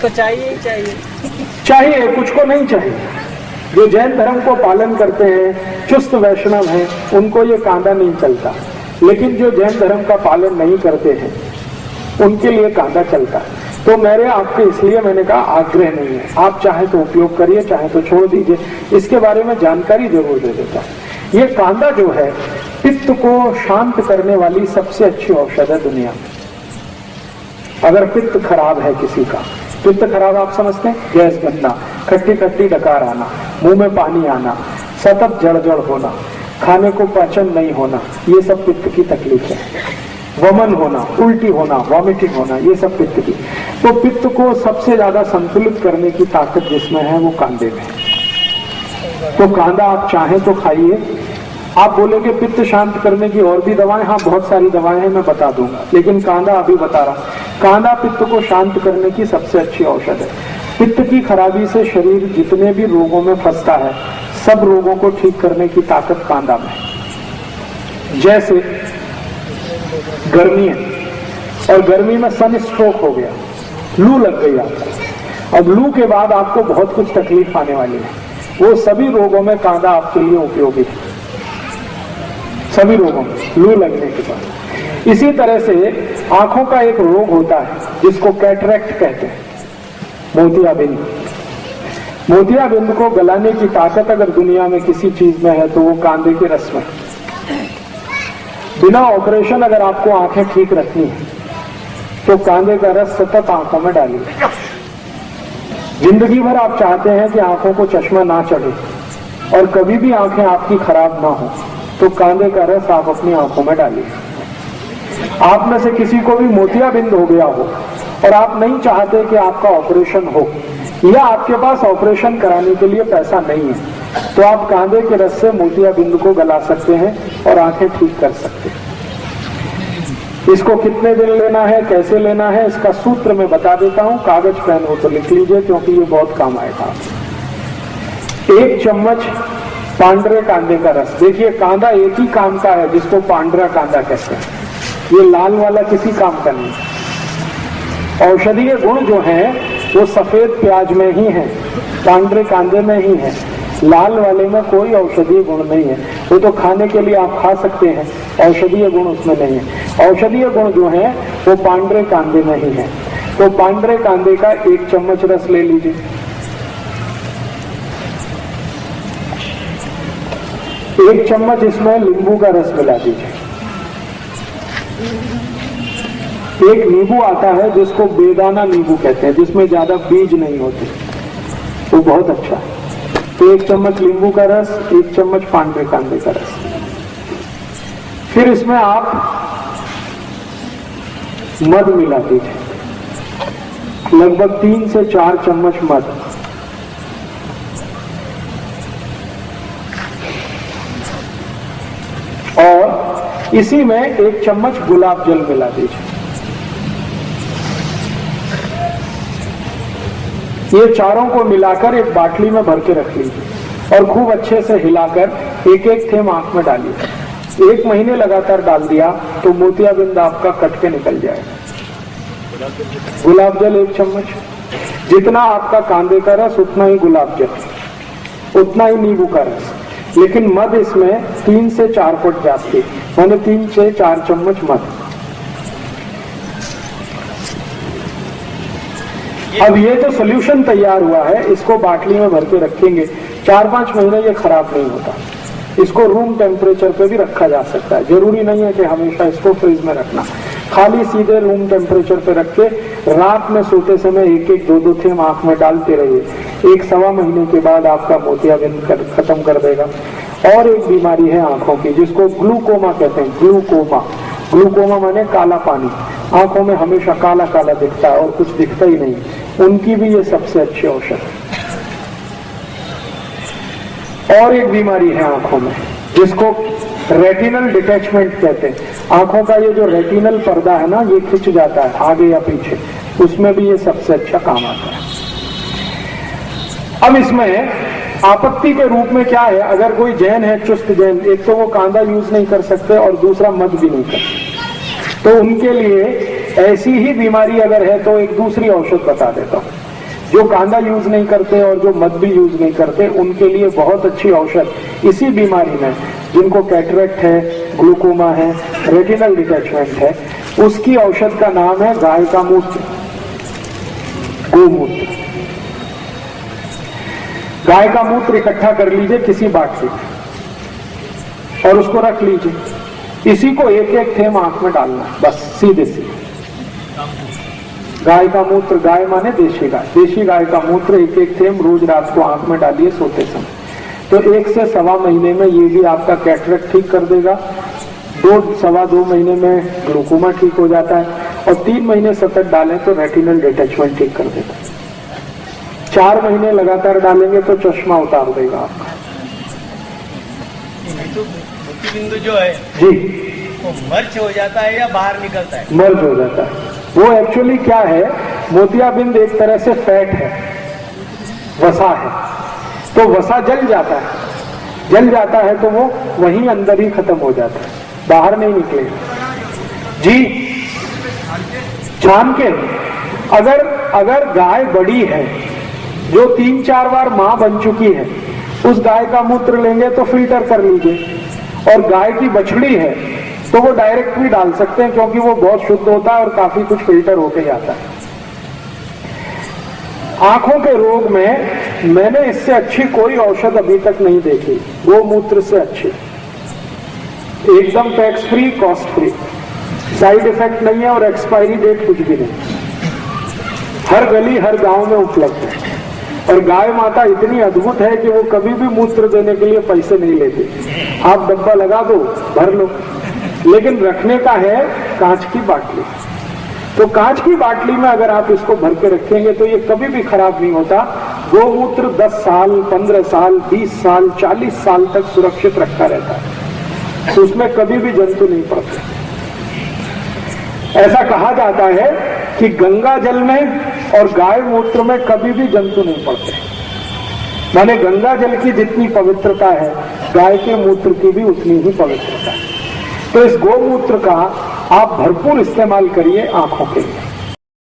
को चाहिए ही चाहिए। चाहिए, कुछ को नहीं चाहिए। जो जैन धर्म को पालन करते हैं, चुस्त वैष्णव हैं, उनको ये कांदा नहीं चलता। लेकिन जो जैन धर्म का पालन नहीं करते हैं उनके लिए कांदा चलता है। तो मेरे आपके इसलिए मैंने कहा आग्रह नहीं है, आप चाहे तो उपयोग करिए, चाहे तो छोड़ दीजिए। इसके बारे में जानकारी जरूर दे देता हूं। ये कांदा जो है पित्त को शांत करने वाली सबसे अच्छी औषध है दुनिया में। अगर पित्त खराब है किसी का, पित्त खराब आप समझते हैं, गैस बनना, खट्टी खट्टी डकार आना, मुंह में पानी आना, सतत जड़ होना, खाने को पाचन नहीं होना, ये सब पित्त की तकलीफ है। वमन होना, उल्टी होना, वॉमिटिंग होना, ये सब पित्त की। तो पित्त को सबसे ज्यादा संतुलित करने की ताकत जिसमें है वो कांदे में। तो कांदा आप चाहें तो खाइए। आप बोलेंगे पित्त शांत करने की और भी दवाएं, हाँ बहुत सारी दवाएं हैं, मैं बता दूंगा, लेकिन कांदा अभी बता रहा। कांदा पित्त को शांत करने की सबसे अच्छी औषध है। पित्त की खराबी से शरीर जितने भी रोगों में फंसता है, सब रोगों को ठीक करने की ताकत कांदा में। जैसे गर्मी है और गर्मी में सन स्ट्रोक हो गया, लू लग गई आपको, अब लू के बाद आपको बहुत कुछ तकलीफ आने वाली है, वो सभी रोगों में कांदा आपके लिए उपयोगी है, सभी रोगों में लू लगने के बाद। इसी तरह से आंखों का एक रोग होता है जिसको कैटरेक्ट कहते हैं, मोतियाबिंद। मोतियाबिंद को गलाने की ताकत अगर दुनिया में किसी चीज में है तो वो कांदे के रस में। बिना ऑपरेशन अगर आपको आंखें ठीक रखनी है तो कांदे का रस सतत आंखों में डालिए। जिंदगी भर आप चाहते हैं कि आंखों को चश्मा ना चढ़े और कभी भी आंखें आपकी खराब ना हो, तो कांदे का रस आप अपनी आंखों में डालिए। आप में से किसी को भी मोतियाबिंद हो गया हो और आप नहीं चाहते कि आपका ऑपरेशन हो, या आपके पास ऑपरेशन कराने के लिए पैसा नहीं है, तो आप कांदे के रस से मोतियाबिंद को गला सकते हैं और आंखें ठीक कर सकते हैं। इसको कितने दिन लेना है, कैसे लेना है, इसका सूत्र मैं बता देता हूं। कागज पेन हो तो लिख लीजिए, क्योंकि ये बहुत काम आएगा। 1 चम्मच पांडरे कांदे का रस। देखिए कांदा एक ही काम का है जिसको पांडरा कांदा कहते हैं, ये लाल वाला किसी काम का नहीं। औषधीय गुण जो है वो सफेद प्याज में ही है, पांडरे कांदे में ही है, लाल वाले में कोई औषधीय गुण नहीं है। वो तो खाने के लिए आप खा सकते हैं, औषधीय गुण उसमें नहीं है। औषधीय गुण जो है वो पांडरे कांदे में ही है। तो पांडरे कांदे का 1 चम्मच रस ले लीजिए। एक चम्मच इसमें नींबू का रस मिला दीजिए। एक नींबू आता है जिसको बेदाना नींबू कहते हैं, जिसमें ज्यादा बीज नहीं होते, वो बहुत अच्छा है। तो 1 चम्मच नींबू का रस, 1 चम्मच पांडरे कांदे का रस। फिर इसमें आप मध मिला दीजिए, लगभग 3 से 4 चम्मच मध। और इसी में 1 चम्मच गुलाब जल मिला दीजिए। ये चारों को मिलाकर एक बाटली में भर के रख लीजिए और खूब अच्छे से हिलाकर एक एक थेम आंख में डालिए। 1 महीने लगातार डाल दिया तो मोतियाबिंद आपका कट के निकल जाएगा। गुलाब जल 1 चम्मच, जितना आपका कांदे का रस उतना ही गुलाब जल, उतना ही नींबू का रस, लेकिन मध इसमें 3 से 4 फुट जाती, मैंने 3 से 4 चम्मच मध। अब ये तो सोल्यूशन तैयार हुआ है, इसको बाटली में भर के रखेंगे, 4-5 महीने ये खराब नहीं होता। इसको रूम टेम्परेचर पे भी रखा जा सकता है, जरूरी नहीं है कि हमेशा इसको फ्रिज में रखना। खाली सीधे रूम टेम्परेचर पे रख के रात में सोते समय 1-1, 2-2 थेम आंख में डालते रहिए। 1-1.25 महीने के बाद आपका मोतियाबिंद खत्म कर देगा। और एक बीमारी है आंखों की जिसको ग्लूकोमा कहते हैं। ग्लूकोमा, ग्लूकोमा माने काला पानी, आंखों में हमेशा काला काला दिखता है और कुछ दिखता ही नहीं, उनकी भी ये सबसे अच्छी औषध है। और एक बीमारी है आंखों में जिसको रेटिनल डिटैचमेंट कहते हैं। आंखों का ये जो रेटिनल पर्दा है ना, ये खिंच जाता है आगे या पीछे, उसमें भी ये सबसे अच्छा काम आता है। अब इसमें आपत्ति के रूप में क्या है, अगर कोई जैन है, चुस्त जैन, एक तो वो कांदा यूज नहीं कर सकते और दूसरा मध भी नहीं कर सकते, तो उनके लिए ऐसी ही बीमारी अगर है तो एक दूसरी औषध बता देता हूं। जो कांदा यूज नहीं करते और जो मध भी यूज नहीं करते उनके लिए बहुत अच्छी औषध इसी बीमारी में, जिनको कैटरेक्ट है, ग्लूकोमा है, रेटिनल डिटैचमेंट है, उसकी औषध का नाम है गाय का मूत्र, गोमूत्र। गाय का मूत्र इकट्ठा कर लीजिए किसी बाटली में और उसको रख लीजिए। इसी को एक एक थेम आंख में डालना, बस सीधे सीधे। गाय का मूत्र, गाय माने देशी गाय, देशी गाय का मूत्र एक एक थेम रोज रात को आंख में डालिए सोते समय। तो 1 से सवा महीने में ये भी आपका कैटरेक्ट ठीक कर देगा, 2 सवा 2 महीने में ग्लूकोमा ठीक हो जाता है, और 3 महीने सतत डालें तो रेटिनल डिटैचमेंट ठीक कर देगा। 4 महीने लगातार डालेंगे तो चश्मा उतार देगा आपका। तो मोतीबिंदु जो है जी, वो मर्ज हो जाता है या बाहर निकलता है? मर्ज हो जाता है। वो एक्चुअली क्या है, मोतियाबिंद एक तरह से फैट है, वसा है, तो वसा जल जाता है, जल जाता है तो वो वहीं अंदर ही खत्म हो जाता है, बाहर नहीं निकलेगा। जी, छान के अगर गाय बड़ी है जो 3-4 बार मां बन चुकी है, उस गाय का मूत्र लेंगे तो फिल्टर कर लीजिए, और गाय की बछड़ी है तो वो डायरेक्ट भी डाल सकते हैं क्योंकि वो बहुत शुद्ध होता है और काफी कुछ फिल्टर होके जाता है। आंखों के रोग में मैंने इससे अच्छी कोई औषध अभी तक नहीं देखी, गोमूत्र से अच्छी, एकदम tax free, cost free, side effect नहीं है और एक्सपायरी डेट कुछ भी नहीं, हर गली हर गांव में उपलब्ध है। और गाय माता इतनी अद्भुत है कि वो कभी भी मूत्र देने के लिए पैसे नहीं लेती, आप डब्बा लगा दो, भर लो, लेकिन रखने का है कांच की बाटली। तो कांच की बाटली में अगर आप इसको भर के रखेंगे तो ये कभी भी खराब नहीं होता। गोमूत्र 10 साल, 15 साल, 20 साल, 40 साल तक सुरक्षित रखा रहता है, तो उसमें कभी भी जंतु नहीं पड़ते। ऐसा कहा जाता है कि गंगा जल में और गाय मूत्र में कभी भी जंतु नहीं पड़ते, माने गंगा जल की जितनी पवित्रता है गाय के मूत्र की भी उतनी ही पवित्रता है। तो इस गोमूत्र का आप भरपूर इस्तेमाल करिए आंखों के लिए।